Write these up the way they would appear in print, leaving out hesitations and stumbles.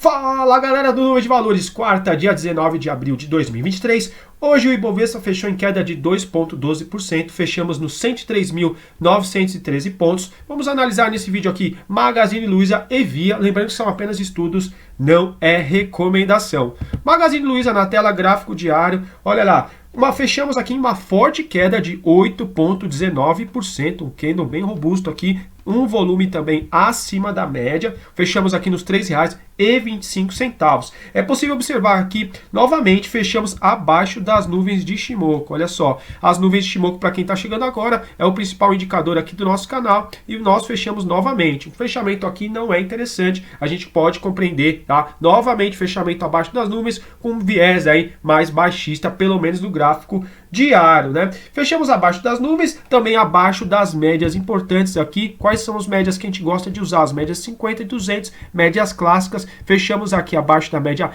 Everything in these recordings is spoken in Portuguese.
Fala galera do Nuvem de Valores, quarta, dia 19 de abril de 2023. Hoje o Ibovespa fechou em queda de 2,12%, fechamos nos 103.913 pontos. Vamos analisar nesse vídeo aqui Magazine Luiza e Via, lembrando que são apenas estudos, não é recomendação. Magazine Luiza na tela, gráfico diário, olha lá. Fechamos aqui em uma forte queda de 8,19%, um candle bem robusto aqui, um volume também acima da média. Fechamos aqui nos R$ 3,25. É possível observar aqui, novamente, fechamos abaixo das nuvens de Ichimoku. Olha só, as nuvens de Ichimoku, para quem está chegando agora, é o principal indicador aqui do nosso canal e nós fechamos novamente. O fechamento aqui não é interessante, a gente pode compreender, tá? Novamente, fechamento abaixo das nuvens com um viés aí mais baixista, pelo menos no gráfico diário, né? Fechamos abaixo das nuvens, também abaixo das médias importantes aqui. Quais são as médias que a gente gosta de usar? As médias 50 e 200, médias clássicas. Fechamos aqui abaixo da média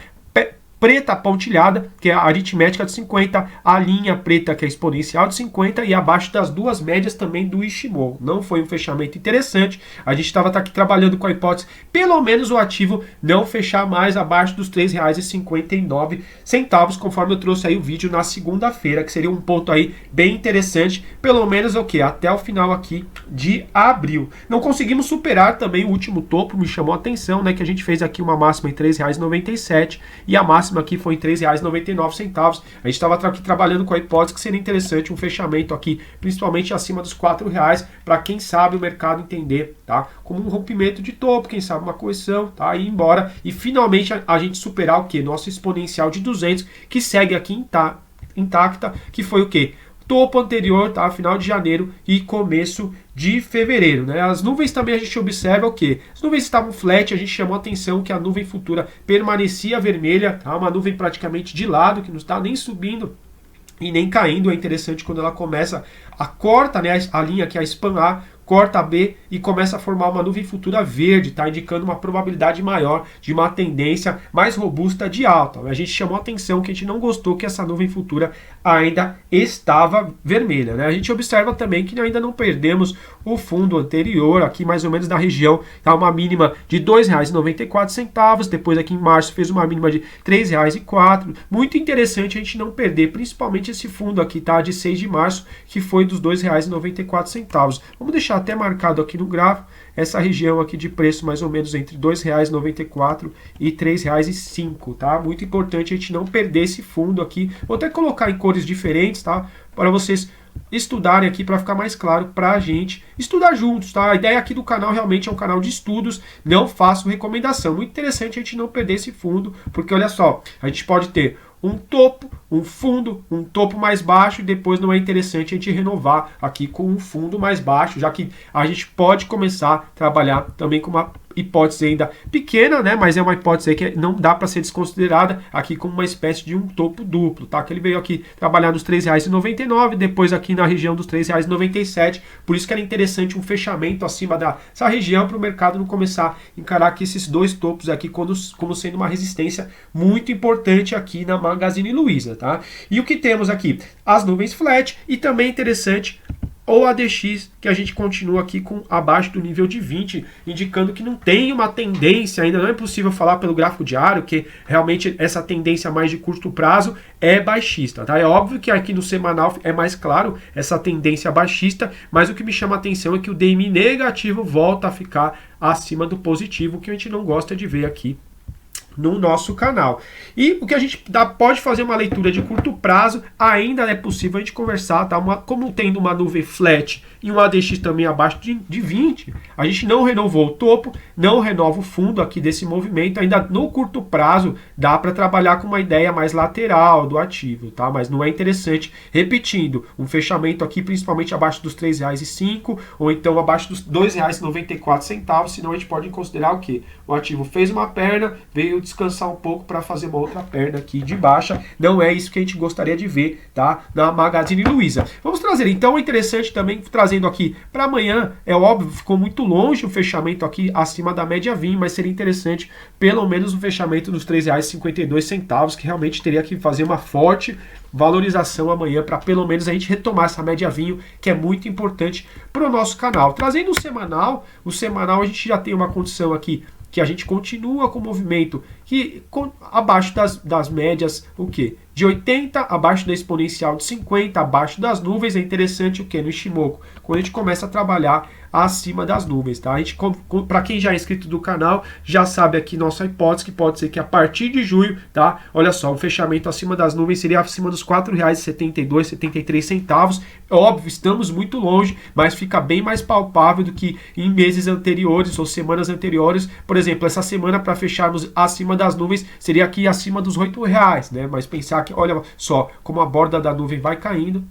preta pontilhada, que é a aritmética de 50, a linha preta, que é exponencial de 50, e abaixo das duas médias também do Ichimoku. Não foi um fechamento interessante. A gente estava aqui trabalhando com a hipótese, pelo menos o ativo não fechar mais abaixo dos R$ 3,59, conforme eu trouxe aí o vídeo na segunda-feira, que seria um ponto aí bem interessante, pelo menos o que? Até o final aqui de abril. Não conseguimos superar também o último topo, me chamou a atenção, né, que a gente fez aqui uma máxima em R$ 3,97 e a máxima aqui foi em R$ 3,99. A gente estava aqui trabalhando com a hipótese que seria interessante um fechamento aqui, principalmente acima dos R$ 4,00, para quem sabe o mercado entender, tá? Como um rompimento de topo, quem sabe uma correção, tá? E ir embora e finalmente a gente superar o que? Nosso exponencial de 200, que segue aqui intacta, que foi o que? Topo anterior, tá? Final de janeiro e começo de fevereiro, né? As nuvens também a gente observa o que? As nuvens estavam flat, a gente chamou a atenção que a nuvem futura permanecia vermelha, tá? Uma nuvem praticamente de lado, que não está nem subindo e nem caindo. É interessante quando ela começa a corta, né, a linha que é a span A, corta a B e começa a formar uma nuvem futura verde, tá? Indicando uma probabilidade maior de uma tendência mais robusta de alta. A gente chamou a atenção que a gente não gostou que essa nuvem futura ainda estava vermelha, né? A gente observa também que ainda não perdemos o fundo anterior, aqui mais ou menos da região, tá? Uma mínima de R$ 2,94, depois aqui em março fez uma mínima de R$ 3,04. Muito interessante a gente não perder, principalmente esse fundo aqui, tá? De 6 de março, que foi dos R$ 2,94. Vamos deixar até marcado aqui no gráfico essa região aqui de preço mais ou menos entre R$ 2,94 e R$ 3,05, tá? Muito importante a gente não perder esse fundo aqui. Vou até colocar em cores diferentes, tá? Para vocês estudarem aqui, para ficar mais claro para a gente estudar juntos, tá? A ideia aqui do canal realmente é um canal de estudos, não faço recomendação. Muito interessante a gente não perder esse fundo, porque olha só, a gente pode ter um topo, um fundo, um topo mais baixo e depois não é interessante a gente renovar aqui com um fundo mais baixo, já que a gente pode começar a trabalhar também com uma hipótese ainda pequena, né? Mas é uma hipótese aí que não dá para ser desconsiderada aqui como uma espécie de um topo duplo, tá? Que ele veio aqui trabalhar nos R$ 3,99, depois aqui na região dos R$ 3,97. Por isso que era interessante um fechamento acima dessa região para o mercado não começar a encarar aqui esses dois topos aqui como sendo uma resistência muito importante aqui na Magazine Luiza, tá? E o que temos aqui? As nuvens flat e também interessante ou ADX, que a gente continua aqui com abaixo do nível de 20, indicando que não tem uma tendência ainda, não é possível falar pelo gráfico diário, que realmente essa tendência mais de curto prazo é baixista, tá? É óbvio que aqui no semanal é mais claro essa tendência baixista, mas o que me chama a atenção é que o DMI negativo volta a ficar acima do positivo, que a gente não gosta de ver aqui no nosso canal. E o que a gente pode fazer uma leitura de curto prazo, ainda é possível a gente conversar, tá? Como tendo uma nuvem flat e um ADX também abaixo de 20, a gente não renovou o topo, não renova o fundo aqui desse movimento, ainda no curto prazo dá para trabalhar com uma ideia mais lateral do ativo, tá? Mas não é interessante, repetindo, um fechamento aqui principalmente abaixo dos R$ 3,05 ou então abaixo dos R$ 2,94, senão a gente pode considerar o quê? O ativo fez uma perna, veio descansar um pouco para fazer uma outra perna aqui de baixa. Não é isso que a gente gostaria de ver, tá? Na Magazine Luiza. Vamos trazer, então, interessante também, trazendo aqui para amanhã, é óbvio, ficou muito longe o fechamento aqui acima da média 20, mas seria interessante pelo menos o fechamento dos R$ 3,52, que realmente teria que fazer uma forte valorização amanhã para pelo menos a gente retomar essa média vinho, que é muito importante para o nosso canal. Trazendo o semanal a gente já tem uma condição aqui que a gente continua com o movimento que abaixo das médias, o quê? De 80, abaixo da exponencial de 50, abaixo das nuvens. É interessante o que no Ichimoku, quando a gente começa a trabalhar acima das nuvens, tá? A gente, para quem já é inscrito do canal, já sabe aqui nossa hipótese, que pode ser que a partir de junho, tá? Olha só, o fechamento acima das nuvens seria acima dos R$ 4,72, 73 centavos. Óbvio, estamos muito longe, mas fica bem mais palpável do que em meses anteriores ou semanas anteriores. Por exemplo, essa semana, para fecharmos acima das nuvens, seria aqui acima dos R$ 8,00, né? Mas pensar que, olha só, como a borda da nuvem vai caindo,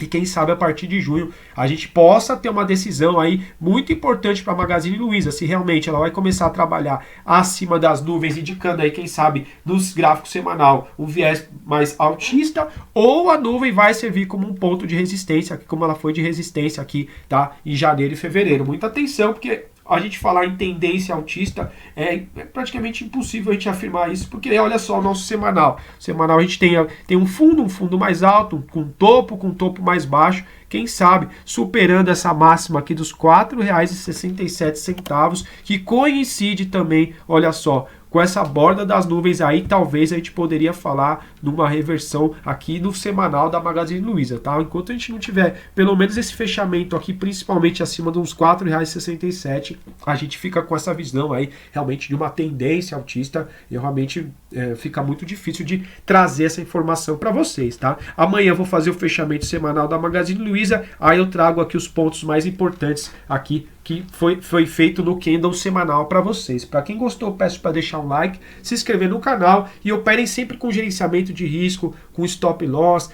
e quem sabe a partir de junho a gente possa ter uma decisão aí muito importante para a Magazine Luiza, se realmente ela vai começar a trabalhar acima das nuvens, indicando aí, quem sabe, nos gráficos semanal, um viés mais altista, ou a nuvem vai servir como um ponto de resistência, como ela foi de resistência aqui, tá? Em janeiro e fevereiro. Muita atenção, porque a gente falar em tendência altista é praticamente impossível a gente afirmar isso, porque olha só o nosso semanal. Semanal a gente tem um fundo mais alto, com topo mais baixo, quem sabe superando essa máxima aqui dos R$ 4,67, que coincide também, olha só, com essa borda das nuvens aí. Talvez a gente poderia falar numa reversão aqui no semanal da Magazine Luiza, tá? Enquanto a gente não tiver pelo menos esse fechamento aqui, principalmente acima de uns R$ 4,67, a gente fica com essa visão aí realmente de uma tendência altista, e realmente fica muito difícil de trazer essa informação para vocês, tá? Amanhã eu vou fazer o fechamento semanal da Magazine Luiza, aí eu trago aqui os pontos mais importantes aqui que foi feito no candle semanal para vocês. Para quem gostou, peço para deixar um like, se inscrever no canal e operem sempre com gerenciamento de risco, com stop loss,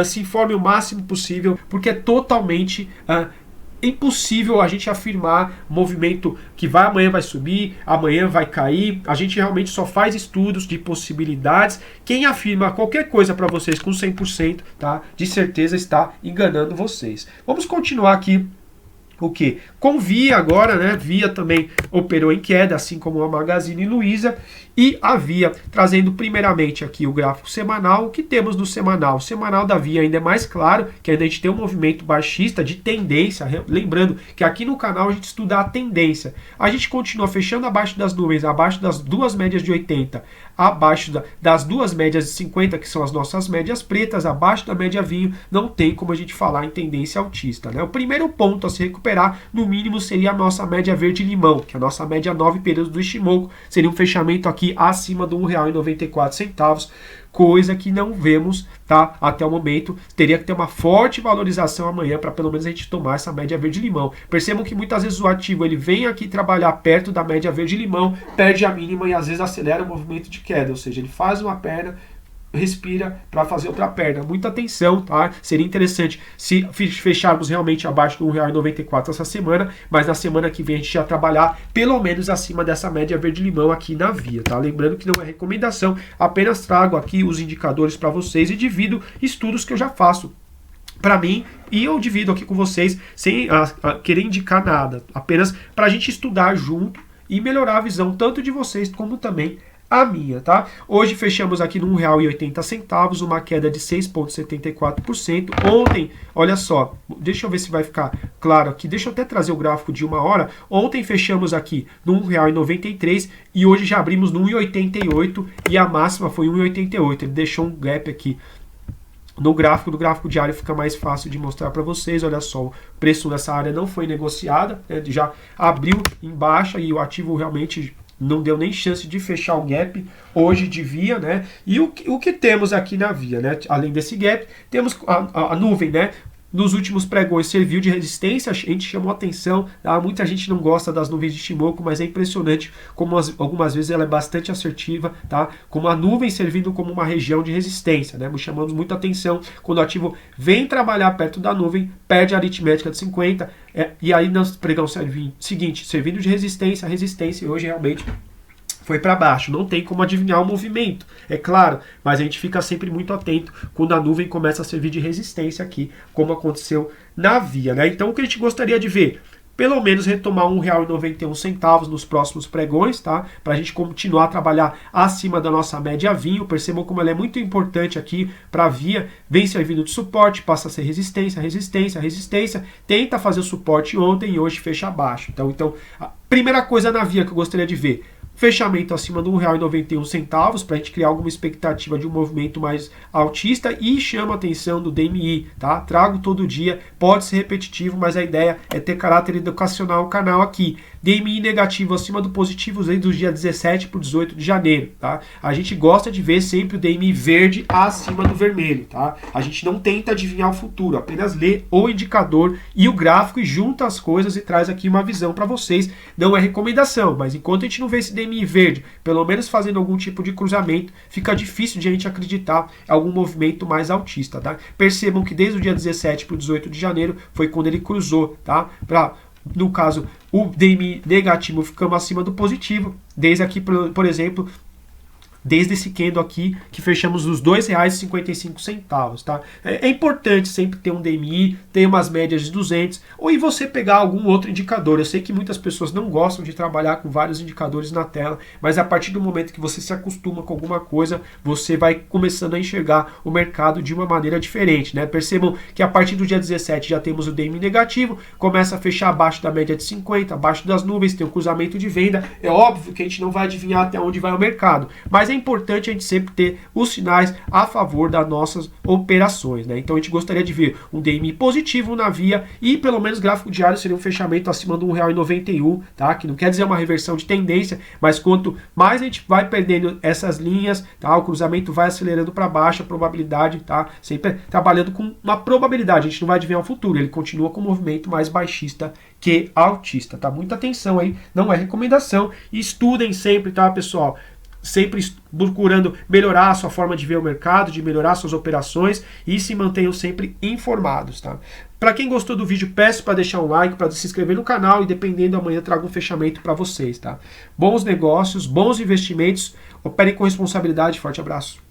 se informe o máximo possível, porque é totalmente impossível a gente afirmar movimento que amanhã vai subir, amanhã vai cair. A gente realmente só faz estudos de possibilidades. Quem afirma qualquer coisa para vocês com 100%, tá? De certeza está enganando vocês. Vamos continuar aqui. O que? Com Via agora, né? Via também operou em queda, assim como a Magazine Luiza. E a Via, trazendo primeiramente aqui o gráfico semanal. O que temos no semanal? O semanal da Via ainda é mais claro, que ainda a gente tem um movimento baixista de tendência. Lembrando que aqui no canal a gente estuda a tendência. A gente continua fechando abaixo das nuvens, abaixo das duas médias de 80, abaixo das duas médias de 50, que são as nossas médias pretas, abaixo da média vinho. Não tem como a gente falar em tendência altista, né? O primeiro ponto a se recuperar, no mínimo, seria a nossa média verde-limão, que é a nossa média 9 períodos do Ichimoku. Seria um fechamento aqui acima do R$ 1,94, coisa que não vemos, tá? Até o momento. Teria que ter uma forte valorização amanhã para pelo menos a gente tomar essa média verde-limão. Percebam que muitas vezes o ativo ele vem aqui trabalhar perto da média verde-limão, perde a mínima e às vezes acelera o movimento de queda, ou seja, ele faz uma perna, respira para fazer outra perna. Muita atenção, tá? Seria interessante se fecharmos realmente abaixo do R$ 1,94 essa semana, mas na semana que vem a gente já trabalhar pelo menos acima dessa média verde-limão aqui na Via, tá? Lembrando que não é recomendação, apenas trago aqui os indicadores para vocês e divido estudos que eu já faço para mim, e eu divido aqui com vocês sem querer indicar nada, apenas para a gente estudar junto e melhorar a visão tanto de vocês como também a minha, tá? Hoje fechamos aqui no R$ 1,80, uma queda de 6,74%. Ontem, olha só, deixa eu ver se vai ficar claro aqui, deixa eu até trazer o gráfico de 1 hora. Ontem fechamos aqui no R$ 1,93 e hoje já abrimos no 1,88 e a máxima foi 1,88. Ele deixou um gap aqui no gráfico. Do gráfico diário fica mais fácil de mostrar para vocês. Olha só, o preço dessa área não foi negociada, né? Já abriu em baixa e o ativo realmente não deu nem chance de fechar o gap hoje de Via, né? E o que temos aqui na Via, né? Além desse gap, temos a nuvem, né? Nos últimos pregões serviu de resistência, a gente chamou atenção, tá? Muita gente não gosta das nuvens de Ichimoku, mas é impressionante como algumas vezes ela é bastante assertiva, tá? Como a nuvem servindo como uma região de resistência, né? Chamamos muita atenção quando o ativo vem trabalhar perto da nuvem, perde a aritmética de 50, e aí nós pregão seguinte, servindo de resistência, e hoje realmente foi para baixo. Não tem como adivinhar o movimento, é claro, mas a gente fica sempre muito atento quando a nuvem começa a servir de resistência aqui, como aconteceu na Via, né? Então o que a gente gostaria de ver? pelo menos retomar R$ 1,91 nos próximos pregões, tá? Para a gente continuar a trabalhar acima da nossa média vinho. Percebam como ela é muito importante aqui para a via. Vem servindo de suporte, passa a ser resistência, resistência, resistência. Tenta fazer o suporte ontem e hoje fecha abaixo. Então a primeira coisa na via que eu gostaria de ver, fechamento acima de R$ 1,91 para a gente criar alguma expectativa de um movimento mais altista, e chama a atenção do DMI, tá? Trago todo dia, pode ser repetitivo, mas a ideia é ter caráter educacional no canal aqui. DMI negativo acima do positivo desde o dia 17 para o 18 de janeiro, tá? A gente gosta de ver sempre o DMI verde acima do vermelho, tá? A gente não tenta adivinhar o futuro, apenas lê o indicador e o gráfico e junta as coisas e traz aqui uma visão para vocês. Não é recomendação, mas enquanto a gente não vê esse DMI verde, pelo menos fazendo algum tipo de cruzamento, fica difícil de a gente acreditar em algum movimento mais altista, tá? Percebam que desde o dia 17 para o 18 de janeiro foi quando ele cruzou, tá? No caso, o DMI negativo ficamos acima do positivo, desde aqui, por exemplo, desde esse candle aqui, que fechamos nos R$ 2,55, tá? É importante sempre ter um DMI, ter umas médias de 200, ou e você pegar algum outro indicador. Eu sei que muitas pessoas não gostam de trabalhar com vários indicadores na tela, mas a partir do momento que você se acostuma com alguma coisa, você vai começando a enxergar o mercado de uma maneira diferente, né? Percebam que a partir do dia 17 já temos o DMI negativo, começa a fechar abaixo da média de 50, abaixo das nuvens, tem o cruzamento de venda. É óbvio que a gente não vai adivinhar até onde vai o mercado, mas é importante a gente sempre ter os sinais a favor das nossas operações, né? Então a gente gostaria de ver um DMI positivo na via e pelo menos gráfico diário seria um fechamento acima de R$ 1,91, tá? Que não quer dizer uma reversão de tendência, mas quanto mais a gente vai perdendo essas linhas, tá? O cruzamento vai acelerando para baixo, a probabilidade, tá? Sempre trabalhando com uma probabilidade, a gente não vai adivinhar o futuro, ele continua com um movimento mais baixista que altista, tá? Muita atenção aí, não é recomendação, e estudem sempre, tá, pessoal? Sempre procurando melhorar a sua forma de ver o mercado, de melhorar suas operações, e se mantenham sempre informados, tá? Para quem gostou do vídeo, peço para deixar um like, para se inscrever no canal, e dependendo, amanhã eu trago um fechamento para vocês, tá? Bons negócios, bons investimentos, operem com responsabilidade, forte abraço.